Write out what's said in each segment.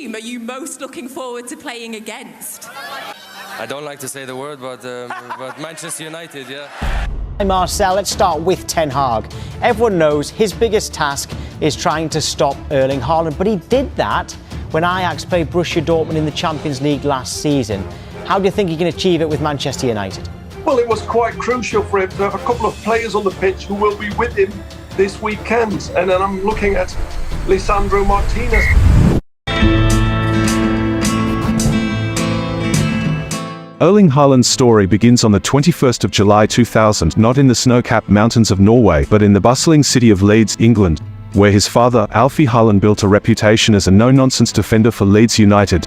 team are you most looking forward to playing against? I don't like to say the word, but Manchester United, yeah. Hi Marcel, let's start with Ten Hag. Everyone knows his biggest task is trying to stop Erling Haaland, but he did that when Ajax played Borussia Dortmund in the Champions League last season. How do you think he can achieve it with Manchester United? Well, it was quite crucial for him to have a couple of players on the pitch who will be with him this weekend. And then I'm looking at Lisandro Martinez. Erling Haaland's story begins on the 21st of July 2000, not in the snow-capped mountains of Norway, but in the bustling city of Leeds, England, where his father, Alfie Haaland, built a reputation as a no-nonsense defender for Leeds United.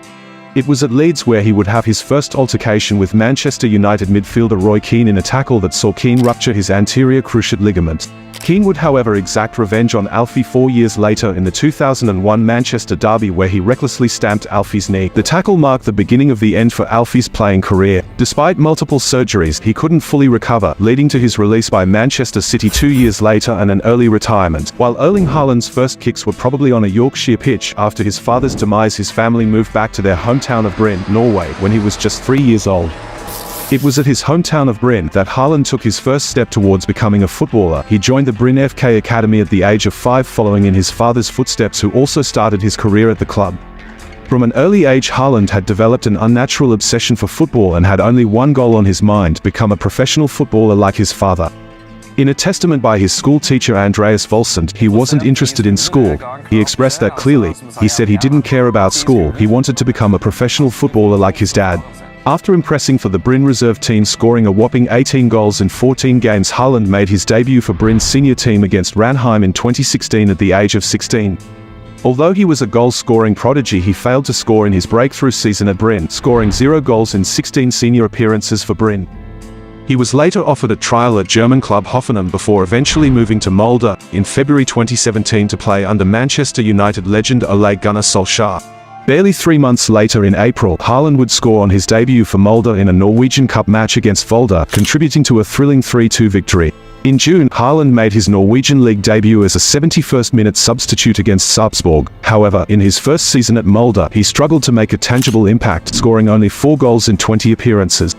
It was at Leeds where he would have his first altercation with Manchester United midfielder Roy Keane in a tackle that saw Keane rupture his anterior cruciate ligament. Keane would however exact revenge on Alfie 4 years later in the 2001 Manchester derby, where he recklessly stamped Alfie's knee. The tackle marked the beginning of the end for Alfie's playing career. Despite multiple surgeries, he couldn't fully recover, leading to his release by Manchester City 2 years later and an early retirement. While Erling Haaland's first kicks were probably on a Yorkshire pitch, after his father's demise his family moved back to their hometown of Bryne, Norway, when he was just 3 years old. It was at his hometown of Bryne that Haaland took his first step towards becoming a footballer. He joined the Bryne FK academy at the age of 5, following in his father's footsteps, who also started his career at the club. From an early age, Haaland had developed an unnatural obsession for football and had only one goal on his mind: become a professional footballer like his father. In a testament by his school teacher Andreas Volsund, he wasn't interested in school. He expressed that clearly. He said he didn't care about school, he wanted to become a professional footballer like his dad. After impressing for the Bryne reserve team, scoring a whopping 18 goals in 14 games, Haaland made his debut for Bryne's senior team against Ranheim in 2016 at the age of 16. Although he was a goal-scoring prodigy, he failed to score in his breakthrough season at Bryne, scoring 0 goals in 16 senior appearances for Bryne. He was later offered a trial at German club Hoffenheim before eventually moving to Molde in February 2017 to play under Manchester United legend Ole Gunnar Solskjaer. Barely 3 months later, in April, Haaland would score on his debut for Molde in a Norwegian Cup match against Volda, contributing to a thrilling 3-2 victory. In June, Haaland made his Norwegian league debut as a 71st-minute substitute against Salzburg. However, in his first season at Molde, he struggled to make a tangible impact, scoring only 4 goals in 20 appearances.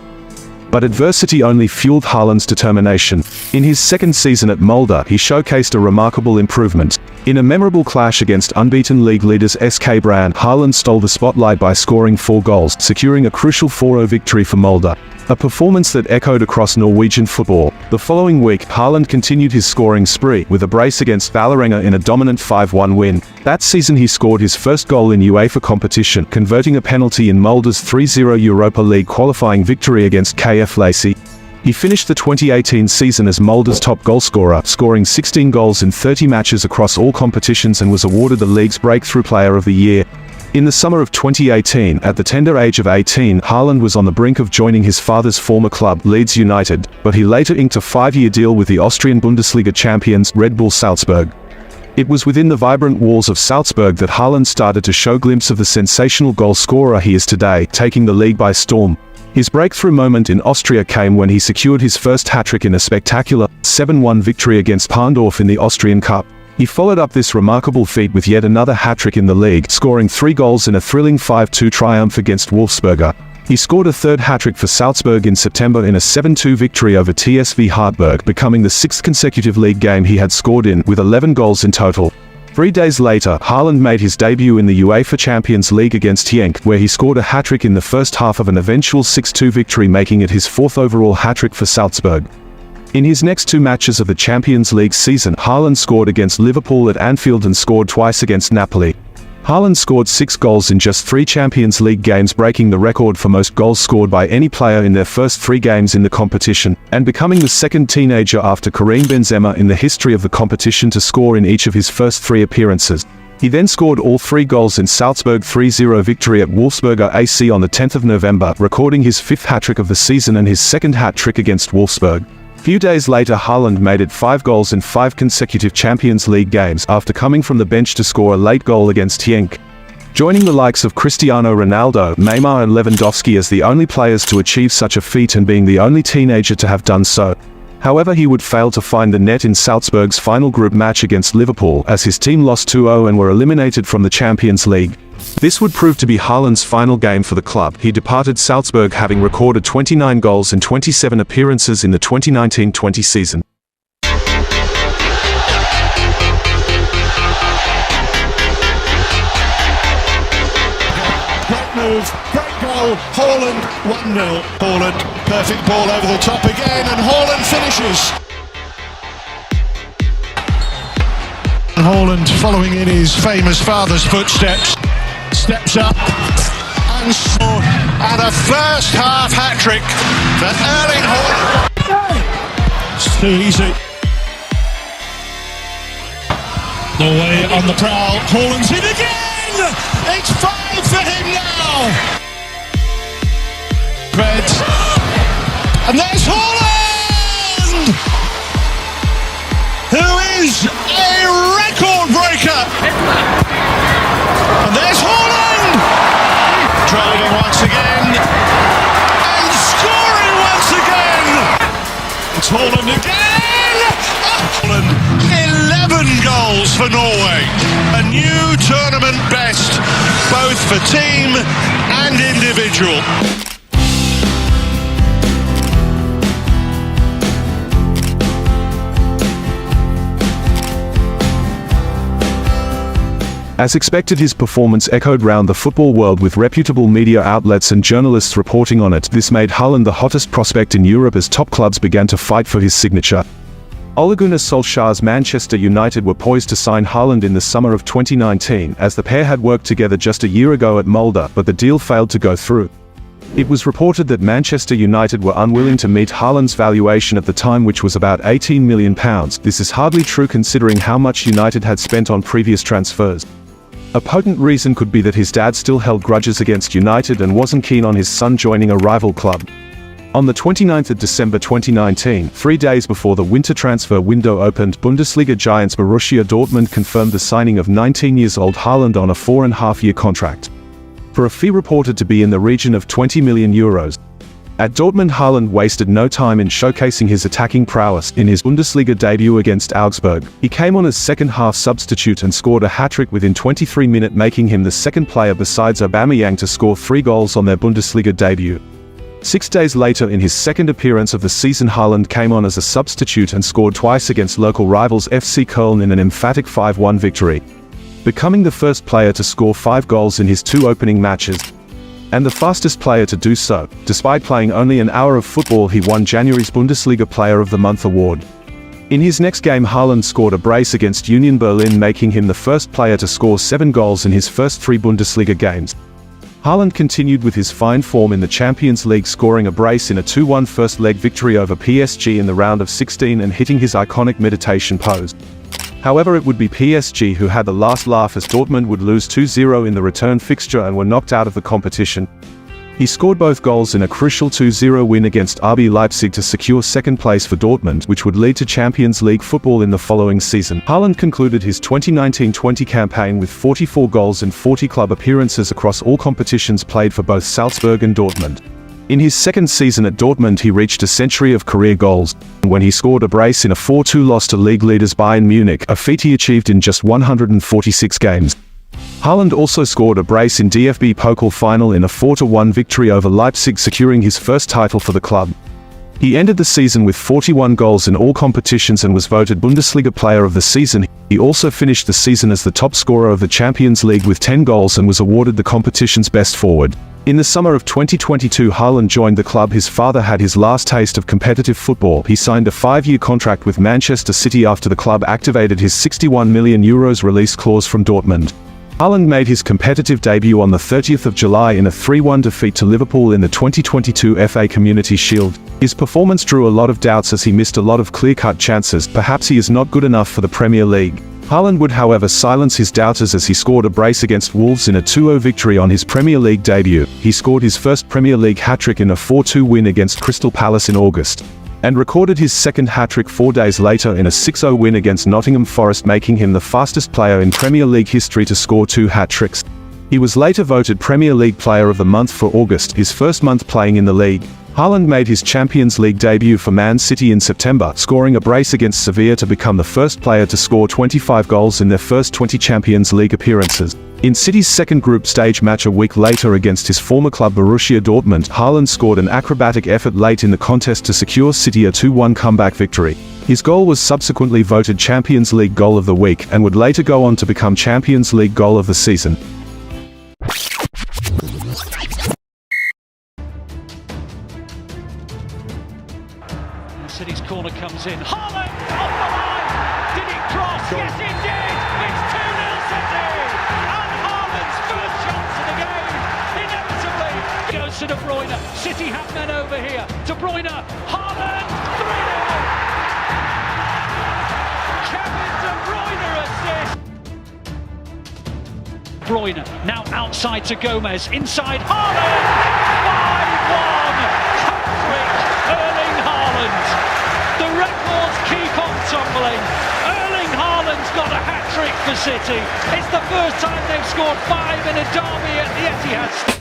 But adversity only fueled Haaland's determination. In his second season at Molde, he showcased a remarkable improvement. In a memorable clash against unbeaten league leaders SK Brann, Haaland stole the spotlight by scoring 4 goals, securing a crucial 4-0 victory for Molde. A performance that echoed across Norwegian football. The following week, Haaland continued his scoring spree, with a brace against Vålerenga in a dominant 5-1 win. That season he scored his first goal in UEFA competition, converting a penalty in Molde's 3-0 Europa League qualifying victory against KF Lacey. He finished the 2018 season as Molde's top goalscorer, scoring 16 goals in 30 matches across all competitions, and was awarded the league's Breakthrough Player of the Year. In the summer of 2018, at the tender age of 18, Haaland was on the brink of joining his father's former club, Leeds United, but he later inked a 5-year deal with the Austrian Bundesliga champions, Red Bull Salzburg. It was within the vibrant walls of Salzburg that Haaland started to show glimpses of the sensational goal scorer he is today, taking the league by storm. His breakthrough moment in Austria came when he secured his first hat-trick in a spectacular 7-1 victory against Parndorf in the Austrian Cup. He followed up this remarkable feat with yet another hat-trick in the league, scoring 3 goals in a thrilling 5-2 triumph against Wolfsberger. He scored a third hat-trick for Salzburg in September in a 7-2 victory over TSV Hartberg, becoming the 6th consecutive league game he had scored in, with 11 goals in total. 3 days later, Haaland made his debut in the UEFA Champions League against Genk, where he scored a hat-trick in the first half of an eventual 6-2 victory, making it his 4th overall hat-trick for Salzburg. In his next 2 matches of the Champions League season, Haaland scored against Liverpool at Anfield and scored twice against Napoli. Haaland scored 6 goals in just 3 Champions League games, breaking the record for most goals scored by any player in their first 3 games in the competition, and becoming the second teenager after Karim Benzema in the history of the competition to score in each of his first 3 appearances. He then scored all 3 goals in Salzburg 3-0 victory at Wolfsberger AC on the 10th of November, recording his 5th hat-trick of the season and his 2nd hat-trick against Wolfsburg. Few days later, Haaland made it 5 goals in 5 consecutive Champions League games, after coming from the bench to score a late goal against Genk. Joining the likes of Cristiano Ronaldo, Neymar and Lewandowski as the only players to achieve such a feat, and being the only teenager to have done so. However, he would fail to find the net in Salzburg's final group match against Liverpool as his team lost 2-0 and were eliminated from the Champions League. This would prove to be Haaland's final game for the club. He departed Salzburg having recorded 29 goals in 27 appearances in the 2019-20 season. Move, great goal, Haaland, 1-0. Haaland, perfect ball over the top again, and Haaland finishes. And Haaland, following in his famous father's footsteps, steps up and a first half hat-trick for Erling Haaland. It's too easy. Norway on the prowl, Haaland's in again! It's 5 for him now! Red. And there's Haaland! Who is a record breaker! And there's Haaland! Driving once again. And scoring once again! It's Haaland again! Haaland, 11 goals for Norway. A new tournament best, both for team and individual. As expected, his performance echoed round the football world with reputable media outlets and journalists reporting on it. This made Haaland the hottest prospect in Europe as top clubs began to fight for his signature. Ole Gunnar Solskjaer's Manchester United were poised to sign Haaland in the summer of 2019, as the pair had worked together just a year ago at Molde, but the deal failed to go through. It was reported that Manchester United were unwilling to meet Haaland's valuation at the time, which was about £18 million. This is hardly true considering how much United had spent on previous transfers. A potent reason could be that his dad still held grudges against United and wasn't keen on his son joining a rival club. On the 29th of December 2019, 3 days before the winter transfer window opened, Bundesliga giants Borussia Dortmund confirmed the signing of 19-year-old Haaland on a 4.5-year contract, for a fee reported to be in the region of €20 million. At Dortmund, Haaland wasted no time in showcasing his attacking prowess. In his Bundesliga debut against Augsburg, he came on as second-half substitute and scored a hat-trick within 23 minutes, making him the second player besides Aubameyang to score 3 goals on their Bundesliga debut. 6 days later, in his second appearance of the season, Haaland came on as a substitute and scored twice against local rivals FC Köln in an emphatic 5-1 victory, becoming the first player to score 5 goals in his 2 opening matches, and the fastest player to do so. Despite playing only an hour of football, he won January's Bundesliga Player of the Month award. In his next game, Haaland scored a brace against Union Berlin, making him the first player to score 7 goals in his first 3 Bundesliga games. Haaland continued with his fine form in the Champions League, scoring a brace in a 2-1 first-leg victory over PSG in the round of 16 and hitting his iconic meditation pose. However, it would be PSG who had the last laugh, as Dortmund would lose 2-0 in the return fixture and were knocked out of the competition. He scored both goals in a crucial 2-0 win against RB Leipzig to secure second place for Dortmund, which would lead to Champions League football in the following season. Haaland concluded his 2019-20 campaign with 44 goals and 40 club appearances across all competitions played for both Salzburg and Dortmund. In his second season at Dortmund, he reached a century of career goals, when he scored a brace in a 4-2 loss to league leaders Bayern Munich, a feat he achieved in just 146 games. Haaland also scored a brace in DFB Pokal final in a 4-1 victory over Leipzig, securing his first title for the club. He ended the season with 41 goals in all competitions and was voted Bundesliga Player of the Season. He also finished the season as the top scorer of the Champions League with 10 goals and was awarded the competition's best forward. In the summer of 2022, Haaland joined the club. His father had his last taste of competitive football. He signed a 5-year contract with Manchester City after the club activated his €61 million release clause from Dortmund. Haaland made his competitive debut on the 30th of July in a 3-1 defeat to Liverpool in the 2022 FA Community Shield. His performance drew a lot of doubts as he missed a lot of clear-cut chances. Perhaps he is not good enough for the Premier League. Haaland would, however, silence his doubters as he scored a brace against Wolves in a 2-0 victory on his Premier League debut. He scored his first Premier League hat-trick in a 4-2 win against Crystal Palace in August, and recorded his second hat-trick 4 days later in a 6-0 win against Nottingham Forest, making him the fastest player in Premier League history to score 2 hat-tricks. He was later voted Premier League Player of the Month for August, his first month playing in the league. Haaland made his Champions League debut for Man City in September, scoring a brace against Sevilla to become the first player to score 25 goals in their first 20 Champions League appearances. In City's second group stage match a week later against his former club Borussia Dortmund, Haaland scored an acrobatic effort late in the contest to secure City a 2-1 comeback victory. His goal was subsequently voted Champions League Goal of the Week and would later go on to become Champions League Goal of the Season. City's corner comes in. Haaland off the line. Did it cross? Yes, it did. It's 2-0 City. And Haaland's first chance of the game. Inevitably goes to De Bruyne. City have men over here. De Bruyne. Haaland. 3-0. Kevin De Bruyne assist. Bruyne now outside to Gomez. Inside Haaland. 5-1. Hat-trick Erling Haaland. The records keep on tumbling. Erling Haaland's got a hat-trick for City. It's the first time they've scored 5 in a derby at the Etihad.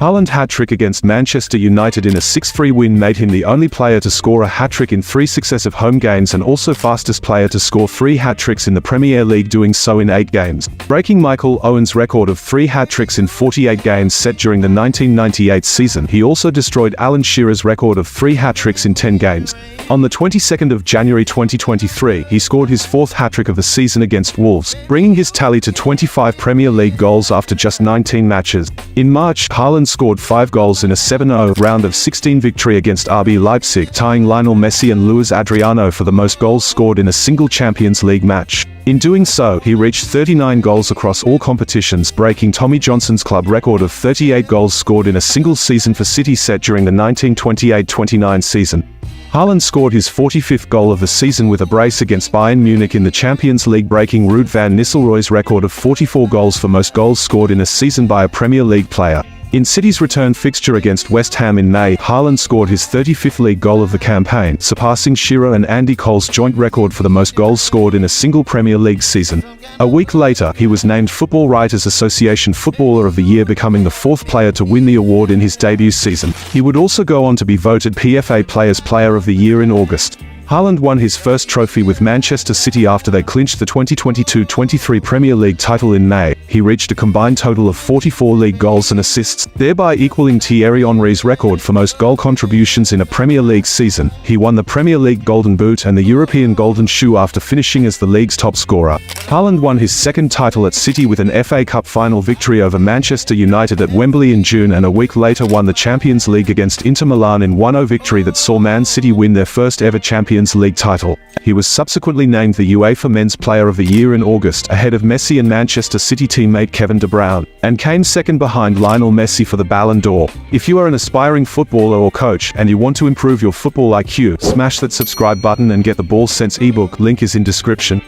Haaland's hat-trick against Manchester United in a 6-3 win made him the only player to score a hat-trick in 3 successive home games and also fastest player to score 3 hat-tricks in the Premier League, doing so in 8 games, breaking Michael Owen's record of 3 hat-tricks in 48 games set during the 1998 season. He also destroyed Alan Shearer's record of 3 hat-tricks in 10 games. On the 22nd of January 2023, he scored his 4th hat-trick of the season against Wolves, bringing his tally to 25 Premier League goals after just 19 matches. In March, Haaland scored 5 goals in a 7-0 round of 16 victory against RB Leipzig, tying Lionel Messi and Luis Adriano for the most goals scored in a single Champions League match. In doing so, he reached 39 goals across all competitions, breaking Tommy Johnson's club record of 38 goals scored in a single season for City set during the 1928-29 season. Haaland scored his 45th goal of the season with a brace against Bayern Munich in the Champions League, breaking Ruud van Nistelrooy's record of 44 goals for most goals scored in a season by a Premier League player. In City's return fixture against West Ham in May, Haaland scored his 35th league goal of the campaign, surpassing Shearer and Andy Cole's joint record for the most goals scored in a single Premier League season. A week later, he was named Football Writers Association Footballer of the Year, becoming the 4th player to win the award in his debut season. He would also go on to be voted PFA Players Player of the Year in August. Haaland won his first trophy with Manchester City after they clinched the 2022-23 Premier League title in May. He reached a combined total of 44 league goals and assists, thereby equaling Thierry Henry's record for most goal contributions in a Premier League season. He won the Premier League Golden Boot and the European Golden Shoe after finishing as the league's top scorer. Haaland won his second title at City with an FA Cup final victory over Manchester United at Wembley in June, and a week later won the Champions League against Inter Milan in 1-0 victory that saw Man City win their first ever Champions League title. He was subsequently named the UEFA Men's Player of the Year in August, ahead of Messi and Manchester City teammate Kevin De Bruyne, and came second behind Lionel Messi for the Ballon d'Or. If you are an aspiring footballer or coach and you want to improve your football IQ, smash that subscribe button and get the Ball Sense ebook. Link is in description.